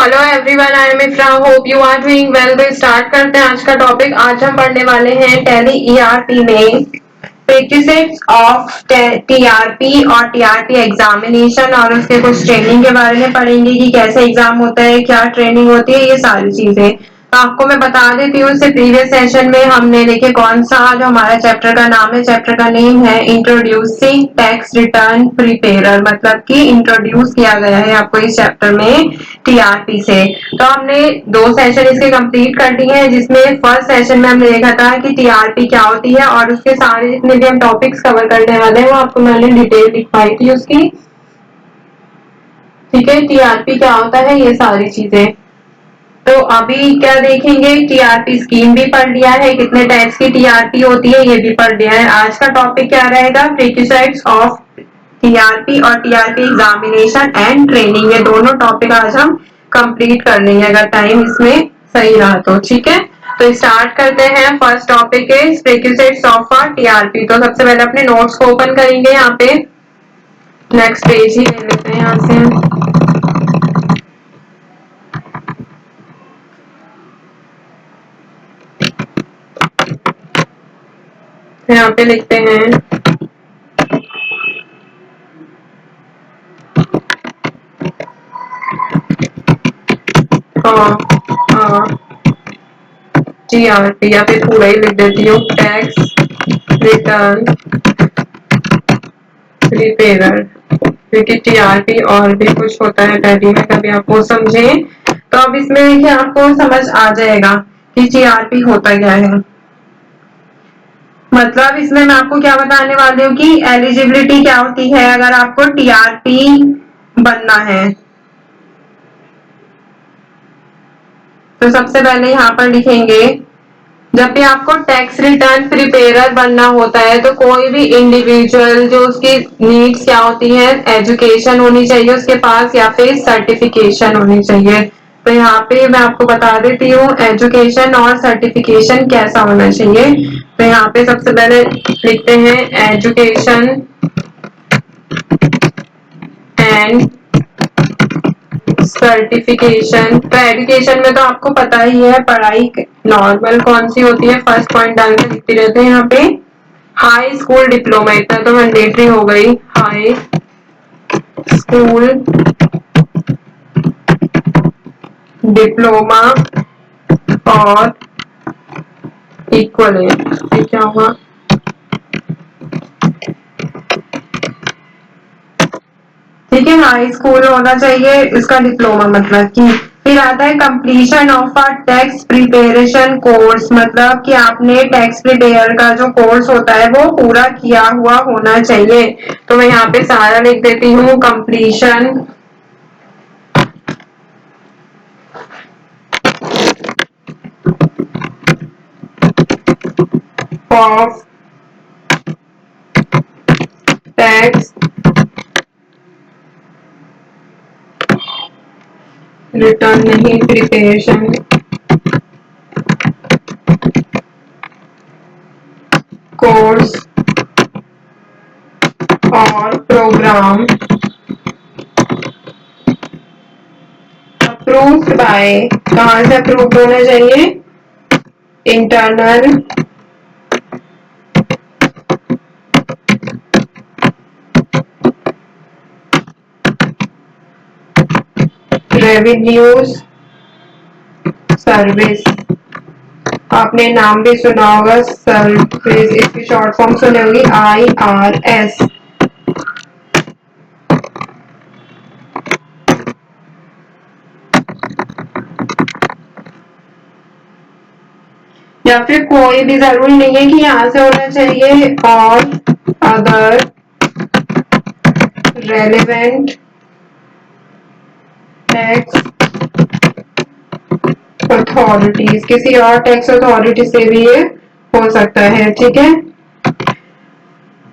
Hello everyone, I am Ifra, hope you are doing well. तो start करते हैं आज का टॉपिक। आज हम पढ़ने वाले हैं टैली ईआरपी में प्रेक्टिसेस ऑफ टीआरपी और टीआरपी एग्जामिनेशन और उसके कुछ ट्रेनिंग के बारे में पढ़ेंगे कि कैसे एग्जाम होता है, क्या ट्रेनिंग होती है, ये सारी चीजें। तो आपको मैं बता देती हूँ, इससे प्रीवियस सेशन में हमने देखिए कौन सा जो हमारा चैप्टर का नाम है, चैप्टर का नेम है इंट्रोड्यूसिंग टैक्स रिटर्न प्रिपेरर, मतलब कि इंट्रोड्यूस किया गया है आपको इस चैप्टर में टीआरपी से। तो हमने 2 सेशन इसके कंप्लीट कर दिए हैं, जिसमें फर्स्ट सेशन में हमने देखा था कि टीआरपी क्या होती है और उसके सारे जितने भी हम टॉपिक्स कवर करने वाले हैं वो आपको मैंने डिटेल लिखवाई थी उसकी। ठीक है, टीआरपी क्या होता है, ये सारी चीजें। तो अभी क्या देखेंगे, टीआरपी स्कीम भी पढ़ लिया है, कितने टाइप्स की टीआरपी होती है ये भी पढ़ लिया है। आज का टॉपिक क्या रहेगा, प्रीक्विजिट्स ऑफ टीआरपी और टीआरपी एग्जामिनेशन एंड ट्रेनिंग, ये दोनों टॉपिक आज हम कंप्लीट कर लेंगे अगर टाइम इसमें सही रहा तो। ठीक है, तो स्टार्ट करते हैं। फर्स्ट टॉपिक है प्रीक्विजिट्स ऑफ टीआरपी। तो सबसे पहले अपने नोट्स को ओपन करेंगे, यहाँ पे नेक्स्ट पेज ही ले लेते हैं यहाँ से। यहाँ पे लिखते हैं टीआरपी, या फिर पूरा ही लिख देती हूँ, टैक्स रिटर्न प्रिपेरर, क्योंकि टीआरपी और भी कुछ होता है टैली में, कभी आप वो समझे। तो अब इसमें देखिए आपको समझ आ जाएगा कि टीआरपी होता क्या है। मतलब इसमें मैं आपको क्या बताने वाली हूँ कि एलिजिबिलिटी क्या होती है अगर आपको टीआरपी बनना है। तो सबसे पहले यहाँ पर लिखेंगे, जब भी आपको टैक्स रिटर्न प्रिपेरर बनना होता है तो कोई भी इंडिविजुअल जो उसकी नीड्स क्या होती है, एजुकेशन होनी चाहिए उसके पास या फिर सर्टिफिकेशन होनी चाहिए। तो यहाँ पे मैं आपको बता देती हूँ एजुकेशन और सर्टिफिकेशन कैसा होना चाहिए। तो यहाँ पे सबसे पहले लिखते हैं एजुकेशन एंड सर्टिफिकेशन। तो एजुकेशन में तो आपको पता ही है पढ़ाई नॉर्मल कौन सी होती है, फर्स्ट पॉइंट डाल के लिखते रहते हैं यहाँ पे हाई स्कूल डिप्लोमा, इतना तो मैंडेटरी हो गई, हाई स्कूल डिप्लोमा और इक्वलेंट। ये क्या हुआ, ठीक है, हाई स्कूल होना चाहिए इसका डिप्लोमा, मतलब कि फिर आता है completion of a tax preparation course, मतलब कि आपने टैक्स प्रिपेयर का जो कोर्स होता है वो पूरा किया हुआ होना चाहिए। तो मैं यहाँ पे सारा लिख देती हूँ, कंप्लीशन ऑफ टैक्स रिटर्न नहीं, प्रिपरेशन कोर्स और प्रोग्राम अप्रूव्ड बाय, कहाँ से अप्रूव होना चाहिए, इंटरनल रेवेन्यूज सर्विस। आपने नाम भी सुना होगा सर्विस, इसकी शॉर्ट फॉर्म सुनी होगी IRS। या फिर कोई भी जरूरी नहीं है कि यहाँ से होना चाहिए, और अदर रेलेवेंट टैक्स अथॉरिटीज, किसी और टैक्स अथॉरिटी से भी ये हो सकता है। ठीक है,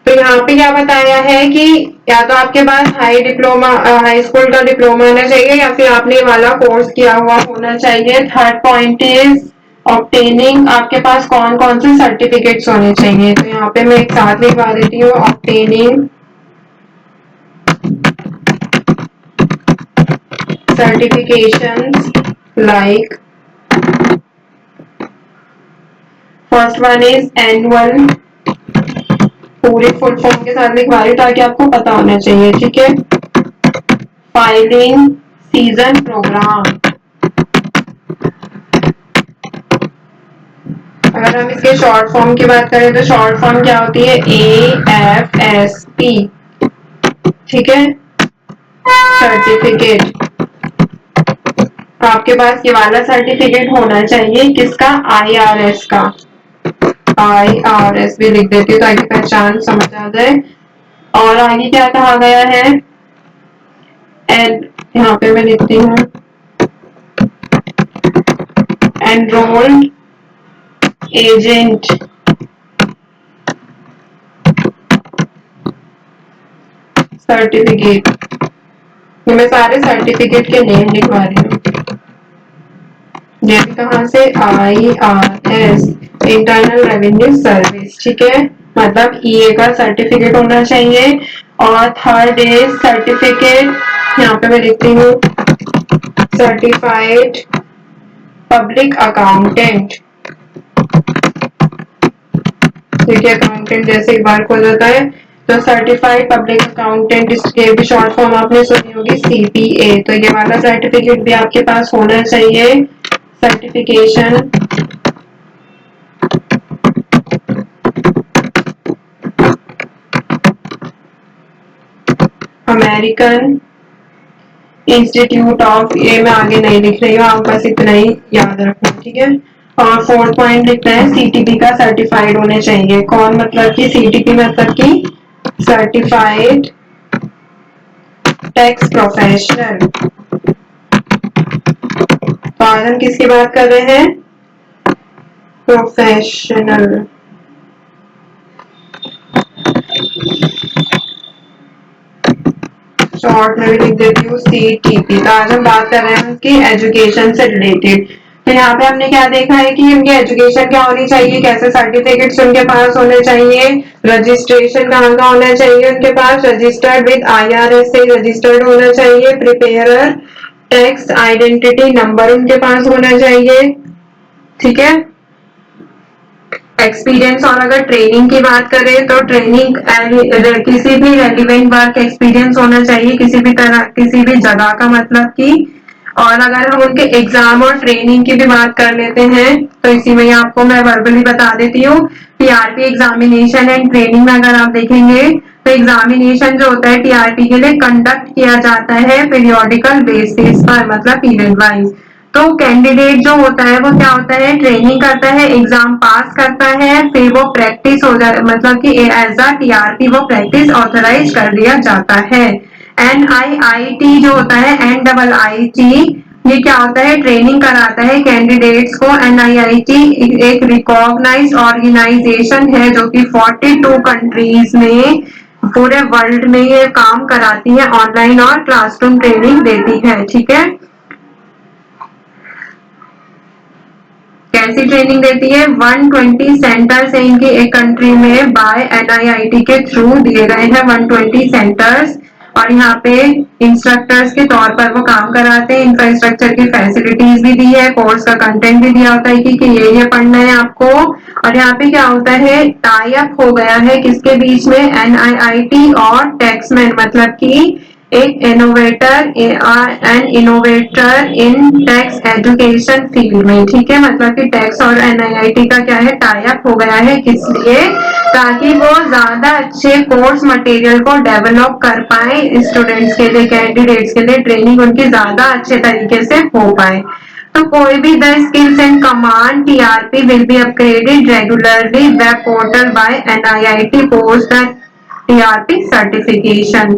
तो यहाँ पे क्या बताया है कि या तो आपके पास हाई स्कूल का डिप्लोमा होना चाहिए या फिर आपने वाला कोर्स किया हुआ होना चाहिए। थर्ड पॉइंट इज ऑब्टेनिंग, आपके पास कौन कौन से सर्टिफिकेट्स होने चाहिए। तो यहाँ पे मैं एक साथ लिखवा देती हूँ, obtaining certifications like first one is annual, पूरे फुल फॉर्म के साथ लिखवा रही हूँ ताकि आपको पता होना चाहिए, ठीक है। फाइलिंग सीजन प्रोग्राम, अगर हम इसके शॉर्ट फॉर्म की बात करें तो शॉर्ट फॉर्म क्या होती है, AFSP, ठीक है। सर्टिफिकेट, आपके पास ये वाला सर्टिफिकेट होना चाहिए, किसका, IRS का। IRS भी लिख देती हूँ ताकि पहचान समझ आ जाए। और आगे क्या कहा गया है, एंड यहाँ पे मैं लिखती हूँ एनरोल्ड एजेंट, सर्टिफिकेट, ये मैं सारे सर्टिफिकेट के नेम लिखवा रही हूँ। ये कहाँ से, IRS, इंटरनल रेवेन्यू सर्विस, ठीक है। मतलब EA का सर्टिफिकेट होना चाहिए। और थर्ड इज सर्टिफिकेट, यहाँ पे मैं लिखती हूँ सर्टिफाइड पब्लिक अकाउंटेंट, ठीक है। अकाउंटेंट जैसे एक बार खोल जाता है तो सर्टिफाइड पब्लिक अकाउंटेंट, इसके भी शॉर्ट फॉर्म आपने सुनी होगी CPA, तो ये वाला सर्टिफिकेट भी आपके पास होना चाहिए। सर्टिफिकेशन अमेरिकन इंस्टीट्यूट ऑफ, ये मैं आगे नहीं लिख रही हूँ, आप बस इतना ही याद रखना, ठीक है। और फोर्थ पॉइंट लिखना है CTP का सर्टिफाइड होने चाहिए। कौन, मतलब कि CTP मतलब कि सर्टिफाइड टैक्स प्रोफेशनल। तो आज हम किसकी बात कर रहे हैं, प्रोफेशनल। शॉर्ट में भी लिख देती हूँ CTP। तो आज हम बात कर रहे हैं उनकी एजुकेशन से रिलेटेड। तो यहाँ पे हमने क्या देखा है कि उनकी एजुकेशन क्या होनी चाहिए, कैसे सर्टिफिकेट्स उनके पास होने चाहिए, रजिस्ट्रेशन कहाँ का होना चाहिए उनके पास, रजिस्टर्ड विद IRS से रजिस्टर्ड होना चाहिए, प्रिपेयरर टैक्स आइडेंटिटी नंबर उनके पास होना चाहिए, ठीक है। एक्सपीरियंस, और अगर ट्रेनिंग की बात करें तो ट्रेनिंग किसी भी रेलिवेंट वर्क एक्सपीरियंस होना चाहिए, किसी भी तरह, किसी भी जगह का, मतलब कि। और अगर हम उनके एग्जाम और ट्रेनिंग की भी बात कर लेते हैं तो इसी में आपको मैं वर्बली बता देती हूँ। TRP एग्जामिनेशन एंड ट्रेनिंग में अगर आप देखेंगे तो एग्जामिनेशन जो होता है TRP के लिए कंडक्ट किया जाता है पीरियोडिकल बेसिस पर, मतलब पीरियड वाइज। तो कैंडिडेट जो होता है वो क्या होता है, ट्रेनिंग करता है, एग्जाम पास करता है, फिर वो प्रैक्टिस हो जाए, मतलब कि एज अ TRP वो प्रैक्टिस ऑथराइज कर दिया जाता है। NIIT जो होता है, NIIT, ये क्या होता है, ट्रेनिंग कराता है कैंडिडेट्स को। NIIT एक रिकॉग्नाइज्ड ऑर्गेनाइजेशन है जो कि 42 कंट्रीज में, पूरे वर्ल्ड में ये काम कराती है, ऑनलाइन और क्लासरूम ट्रेनिंग देती है, ठीक है। कैसी ट्रेनिंग देती है, 120 सेंटर्स है इनके एक कंट्री में, बाय NIIT के थ्रू दिए गए हैं 120 सेंटर्स। और यहाँ पे इंस्ट्रक्टर्स के तौर पर वो काम कराते हैं, इंफ्रास्ट्रक्चर की फैसिलिटीज भी दी है, कोर्स का कंटेंट भी दिया होता है कि ये पढ़ना है आपको। और यहाँ पे क्या होता है, टाई अप हो गया है किसके बीच में, NIIT और टैक्समैन, मतलब कि एक इनोवेटर, एन इनोवेटर इन टैक्स एजुकेशन फील्ड में, ठीक है। मतलब कि टैक्स और NIIT का क्या है, टाई अप हो गया है, किस लिए, ताकि वो ज्यादा अच्छे कोर्स मटेरियल को डेवलप कर पाए स्टूडेंट्स के लिए, कैंडिडेट्स के लिए ट्रेनिंग उनकी ज्यादा अच्छे तरीके से हो पाए। तो कोई भी the skills and command TRP will be upgraded regularly web portal bye NIIT post the TRP certification.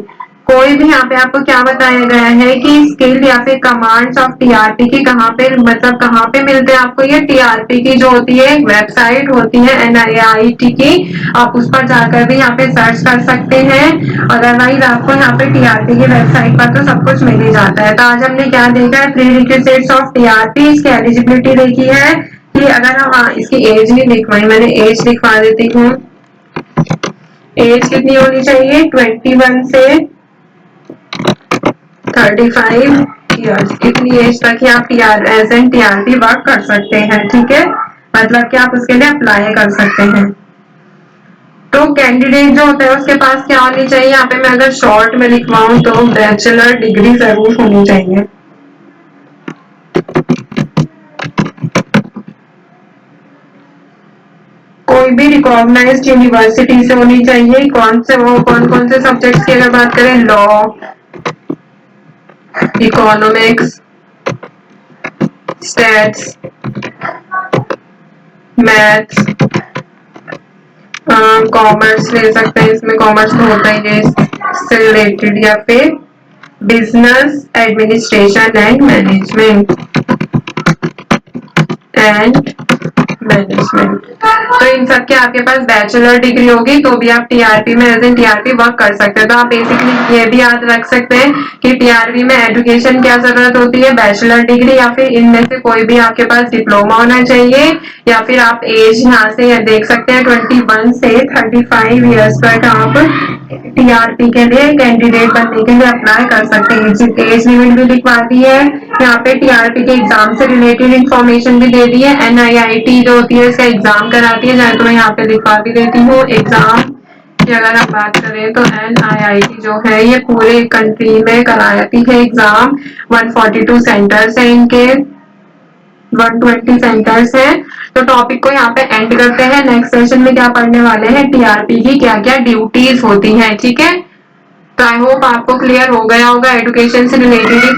कोई भी यहाँ पे आपको क्या बताया गया है कि स्किल या फिर कमांड्स ऑफ TRP की कहाँ पे, मतलब कहाँ पे मिलते हैं आपको, ये TRP की जो होती है वेबसाइट होती है NIIT की, आप उस पर जाकर भी यहाँ पे सर्च कर सकते हैं। अदरवाइज आपको यहाँ पे TRP की वेबसाइट पर तो सब कुछ मिल ही जाता है। तो आज हमने क्या देखा है, प्री रिक्विजिट्स ऑफ TRP, इसकी एलिजिबिलिटी देखी है कि अगर हम, इसकी एज नहीं लिखवाई मैंने, एज लिखवा देती हूँ। एज कितनी होनी चाहिए, 21 से 35 ईयर्स, इतनी एज तक ही आप एज एन टीआरपी वर्क कर सकते हैं, ठीक है, मतलब कि आप उसके लिए अप्लाई कर सकते हैं। तो कैंडिडेट जो होता है उसके पास क्या होनी चाहिए, यहाँ पे मैं अगर शॉर्ट में लिखवाऊं तो बैचलर डिग्री जरूर होनी चाहिए। कोई भी रिकॉग्नाइज्ड यूनिवर्सिटी से होनी चाहिए। कौन कौन से सब्जेक्ट्स की अगर बात करें, law, economics, stats, maths, commerce ले सकते हैं, इसमें कॉमर्स तो होता ही है इससे रिलेटेड, या फिर बिजनेस एडमिनिस्ट्रेशन एंड मैनेजमेंट। तो इन सब के आपके पास बैचलर डिग्री होगी तो भी आप टीआरपी में एज एन टीआरपी वर्क कर सकते हैं। तो आप बेसिकली ये भी याद रख सकते हैं कि टीआरपी में एजुकेशन क्या जरूरत होती है, बैचलर डिग्री या फिर इनमें से कोई भी आपके पास डिप्लोमा होना चाहिए, या फिर आप एज यहाँ से देख सकते हैं 21 से 35 ईयर्स तक आप टीआरपी के लिए कैंडिडेट बनने के लिए अप्लाई कर सकते हैं। एज लिमिट भी लिखवा दी है यहाँ पे, टीआरपी के एग्जाम से रिलेटेड इंफॉर्मेशन भी दे दी है। एनआईआईटी जो होती है इसका एग्जाम कराती है, चाहे तो मैं यहाँ पे लिखवा भी देती हूँ एग्जाम की अगर आप बात करें तो। एनआईआईटी जो है ये पूरे कंट्री में कराती है एग्जाम। 142 सेंटर्स है इनके, 120 सेंटर्स है। तो टॉपिक को यहाँ पे एंड करते हैं। नेक्स्ट सेशन में क्या पढ़ने वाले हैं, टीआरपी की क्या क्या ड्यूटीज होती हैं, ठीक है। तो आई होप आपको क्लियर हो गया होगा, एजुकेशन से रिलेटेड ही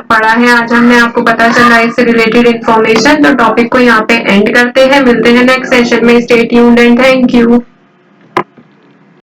पढ़ा है आज हमने, आपको पता चला इससे रिलेटेड इंफॉर्मेशन। तो टॉपिक को यहाँ पे एंड करते हैं, मिलते हैं नेक्स्ट सेशन में। Stay tuned and thank you.